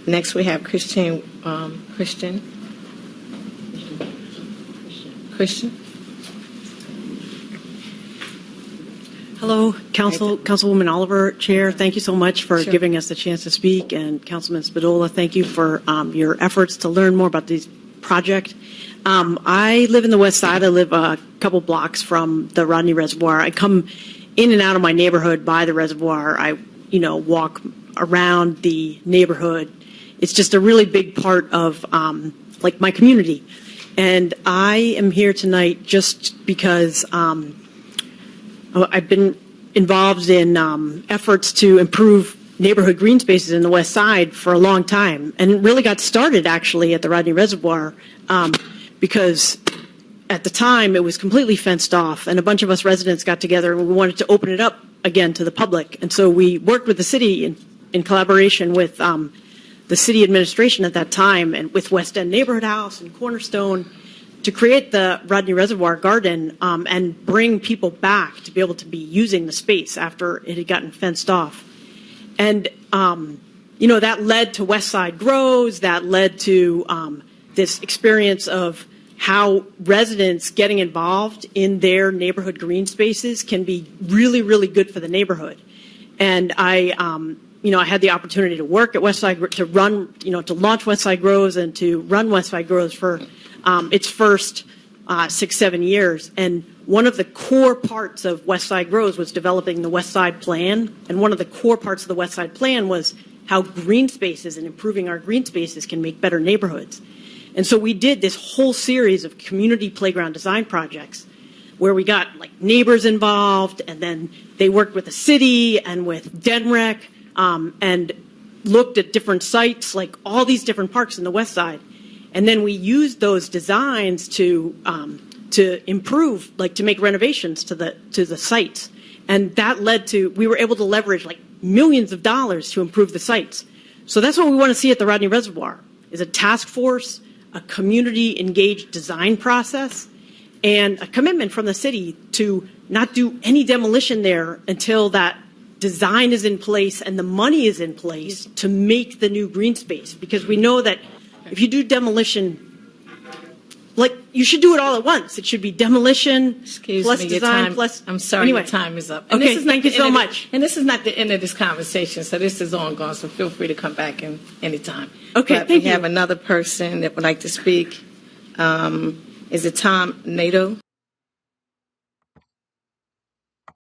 Next, we have Christian. Hello, Councilwoman Oliver, Chair. Thank you so much for giving us the chance to speak, and Councilman Spadola, thank you for your efforts to learn more about this project. I live in the West Side. I live a couple blocks from the Rodney Reservoir. I come in and out of my neighborhood by the reservoir. I, walk around the neighborhood. It's just a really big part of my community, and I am here tonight just because. I've been involved in efforts to improve neighborhood green spaces in the West Side for a long time, and it really got started actually at the Rodney Reservoir because at the time it was completely fenced off, and a bunch of us residents got together and we wanted to open it up again to the public. And so we worked with the city in collaboration with the city administration at that time and with West End Neighborhood House and Cornerstone to create the Rodney Reservoir Garden and bring people back to be able to be using the space after it had gotten fenced off. And, that led to West Side Grows, that led to this experience of how residents getting involved in their neighborhood green spaces can be really, really good for the neighborhood. And I had the opportunity to work at West Side, to run, to launch West Side Grows and to run West Side Grows for its first 6-7 years. And one of the core parts of West Side Grows was developing the West Side Plan. And one of the core parts of the West Side Plan was how green spaces and improving our green spaces can make better neighborhoods. And so we did this whole series of community playground design projects where we got neighbors involved, and then they worked with the city and with DENREC and looked at different sites, like all these different parks in the West Side. And then we used those designs to improve, to make renovations to the sites, and that led to we were able to leverage millions of dollars to improve the sites. So that's what we want to see at the Rodney Reservoir: is a task force, a community engaged design process, and a commitment from the city to not do any demolition there until that design is in place and the money is in place to make the new green space. Because we know that if you do demolition, you should do it all at once. It should be demolition plus design plus. I'm sorry, anyway. Your time is up. And okay, thank you so much. And this is not the end of this conversation, so this is ongoing. So feel free to come back anytime. Okay, but thank you. We have another person that would like to speak. Is it Tom Nato?